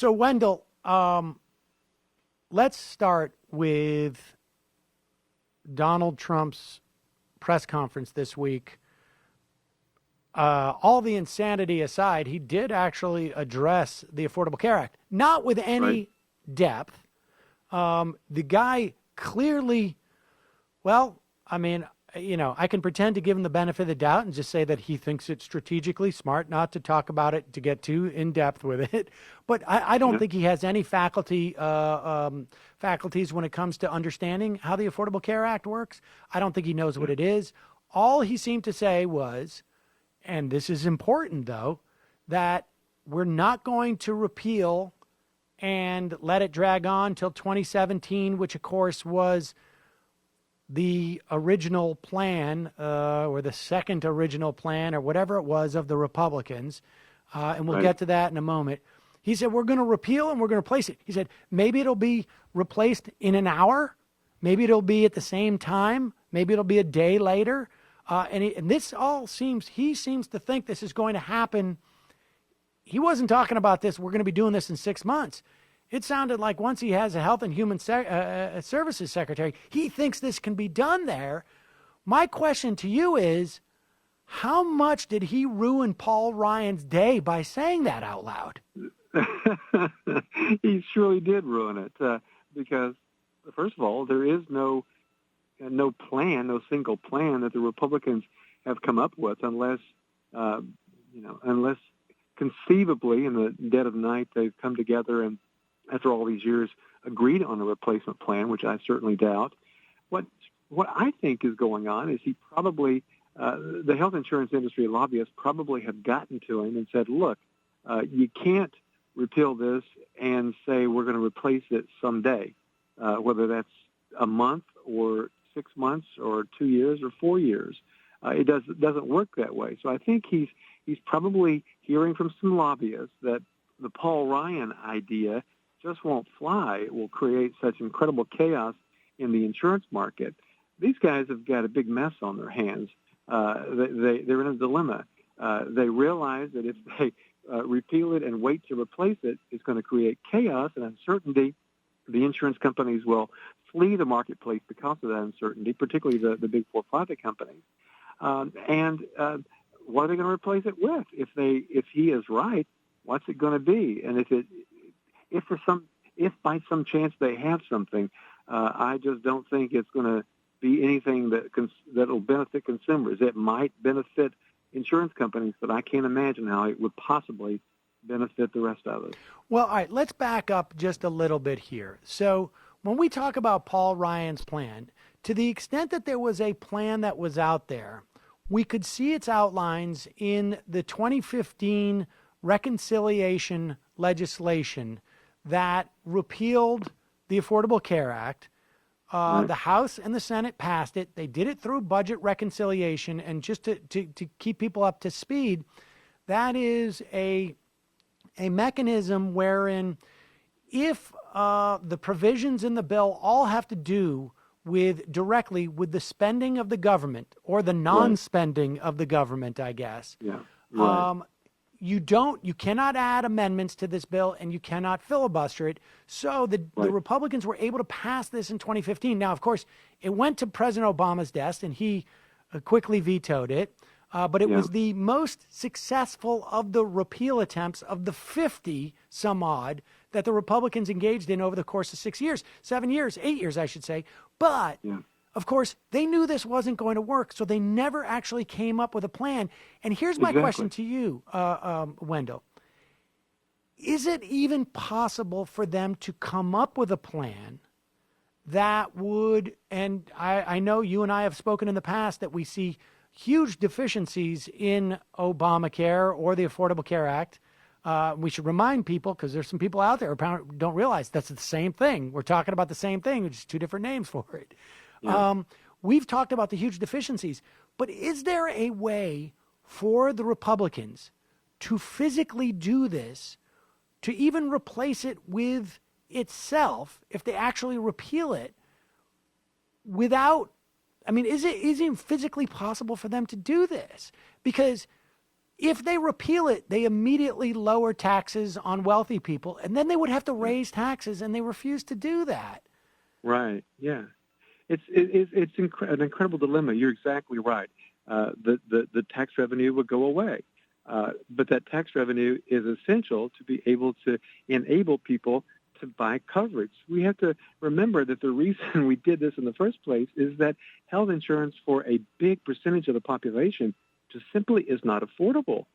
So, Wendell, let's start with Donald Trump's press conference this week. All the insanity aside, he did actually address the Affordable Care Act, not with any depth. The guy clearly, well, I mean, I can pretend to give him the benefit of the doubt and just say that he thinks it's strategically smart not to talk about it, to get too in depth with it. But I don't think he has any faculties when it comes to understanding how the Affordable Care Act works. I don't think he knows what it is. All he seemed to say was, and this is important though, that we're not going to repeal and let it drag on till 2017, which of course was the original plan, or the second original plan, or whatever it was of the Republicans. And we'll get to that in a moment. He said, we're going to repeal and we're going to replace it. He said, maybe it'll be replaced in an hour. Maybe it'll be at the same time. Maybe it'll be a day later. And this all he seems to think this is going to happen. He wasn't talking about this, we're going to be doing this in 6 months. It sounded like once he has a Health and Human Services Secretary, he thinks this can be done there. My question to you is, how much did he ruin Paul Ryan's day by saying that out loud? He surely did ruin it because, first of all, there is no plan, no single plan that the Republicans have come up with, unless conceivably in the dead of night they've come together and, after all these years, agreed on a replacement plan, which I certainly doubt. What I think is going on is he probably, the health insurance industry lobbyists probably have gotten to him and said, look, you can't repeal this and say we're going to replace it someday, whether that's a month or 6 months or 2 years or 4 years. It doesn't work that way. So I think he's probably hearing from some lobbyists that the Paul Ryan idea just won't fly. It will create such incredible chaos in the insurance market. These guys have got a big mess on their hands. They're in a dilemma. They realize that if they repeal it and wait to replace it, it's going to create chaos and uncertainty. The insurance companies will flee the marketplace because of that uncertainty, particularly the big for-profit companies. And what are they going to replace it with? If he is right, what's it going to be? And if by some chance they have something, I just don't think it's going to be anything that'll benefit consumers. It might benefit insurance companies, but I can't imagine how it would possibly benefit the rest of us. Well, all right, let's back up just a little bit here. So when we talk about Paul Ryan's plan, to the extent that there was a plan that was out there, we could see its outlines in the 2015 reconciliation legislation that repealed the Affordable Care Act. The House and the Senate passed it. They did it through budget reconciliation. And just to keep people up to speed, that is a mechanism wherein if the provisions in the bill all have to do directly with the spending of the government or the non-spending of the government, I guess. Yeah. Right. You cannot add amendments to this bill and you cannot filibuster it. So the Republicans were able to pass this in 2015. Now, of course, it went to President Obama's desk and he quickly vetoed it. But it was the most successful of the repeal attempts of the 50 some odd that the Republicans engaged in over the course of 8 years, I should say. But of course, they knew this wasn't going to work, so they never actually came up with a plan. And here's my question to you, Wendell. Is it even possible for them to come up with a plan that would, and I know you and I have spoken in the past that we see huge deficiencies in Obamacare or the Affordable Care Act. We should remind people, because there's some people out there who don't realize that's the same thing. We're talking about the same thing, just two different names for it. Yeah. We've talked about the huge deficiencies, but is there a way for the Republicans to physically do this, to even replace it with itself, if they actually repeal it, without, is it physically possible for them to do this? Because If they repeal it, they immediately lower taxes on wealthy people, and then they would have to raise taxes, and they refuse to do that. Right. Yeah. It's an incredible dilemma. You're exactly right. The tax revenue would go away, but that tax revenue is essential to be able to enable people to buy coverage. We have to remember that the reason we did this in the first place is that health insurance for a big percentage of the population just simply is not affordable.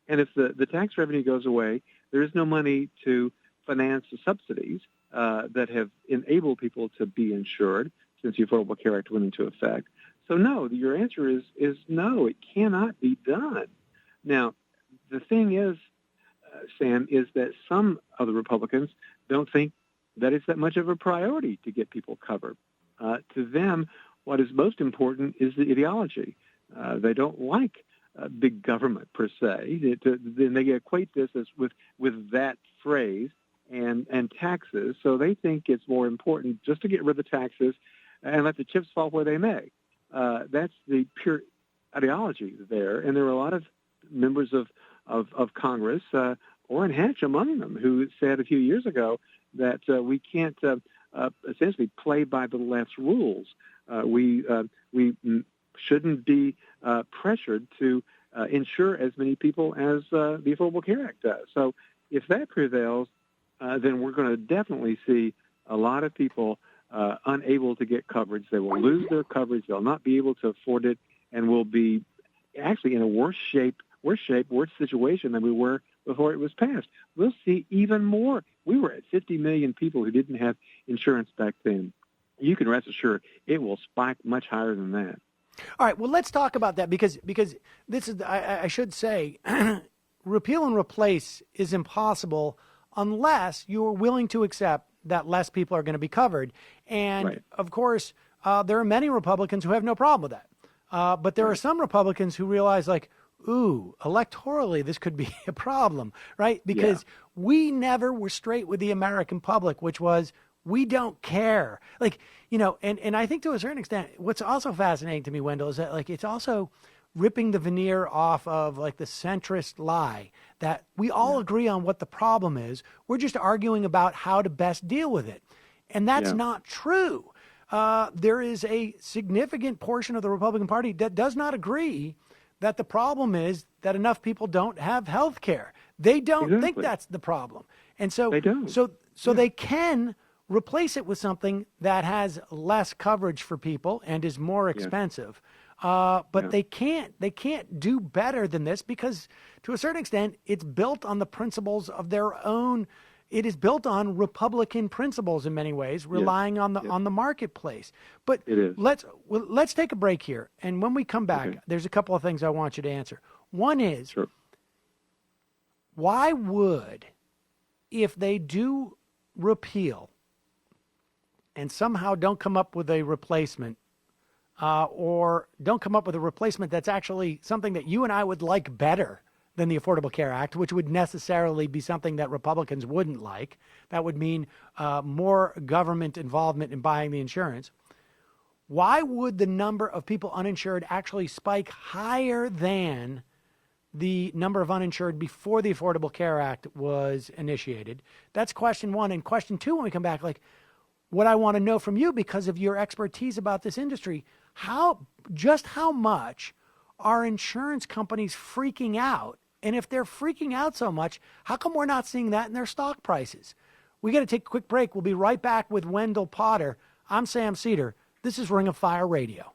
And if the tax revenue goes away, there is no money to finance the subsidies that have enabled people to be insured since the Affordable Care Act went into effect. So no, your answer is no, it cannot be done. Now, the thing is, Sam, is that some of the Republicans don't think that it's that much of a priority to get people covered. To them, what is most important is the ideology. They don't like big government per se. Then they equate this as with that phrase and taxes. So they think it's more important just to get rid of the taxes and let the chips fall where they may. That's the pure ideology there. And there are a lot of members of Congress, Orrin Hatch among them, who said a few years ago that we can't essentially play by the left's rules. We shouldn't be pressured to insure as many people as the Affordable Care Act does. So if that prevails, then we're going to definitely see a lot of people unable to get coverage. They will lose their coverage. They'll not be able to afford it, and will be actually in a worse situation than we were before it was passed. We'll see even more. We were at 50 million people who didn't have insurance back then. You can rest assured it will spike much higher than that. All right, well, let's talk about that because this is, I should say, repeal and replace is impossible unless you're willing to accept that less people are going to be covered. And, right. Of course, there are many Republicans who have no problem with that. But there are some Republicans who realize, like, ooh, electorally, this could be a problem, right? Because we never were straight with the American public, which was, we don't care. Like, and I think to a certain extent, what's also fascinating to me, Wendell, is that, like, it's also ripping the veneer off of, like, the centrist lie that we all agree on what the problem is. We're just arguing about how to best deal with it. And that's not true. There is a significant portion of the Republican Party that does not agree that the problem is that enough people don't have health care. They don't think that's the problem. And so they don't. So they can replace it with something that has less coverage for people and is more expensive. But they can't do better than this because, to a certain extent, it's built on the principles of their own. It is built on Republican principles in many ways, relying on the marketplace. But let's take a break here, and when we come back, there's a couple of things I want you to answer. One is, why would, if they do repeal and somehow don't come up with a replacement, or don't come up with a replacement that's actually something that you and I would like better than the Affordable Care Act, which would necessarily be something that Republicans wouldn't like. That would mean more government involvement in buying the insurance. Why would the number of people uninsured actually spike higher than the number of uninsured before the Affordable Care Act was initiated? That's question one. And question two, when we come back, like, what I want to know from you, because of your expertise about this industry, how much are insurance companies freaking out? And if they're freaking out so much, how come we're not seeing that in their stock prices? We got to take a quick break. We'll be right back with Wendell Potter. I'm Sam Seder. This is Ring of Fire Radio.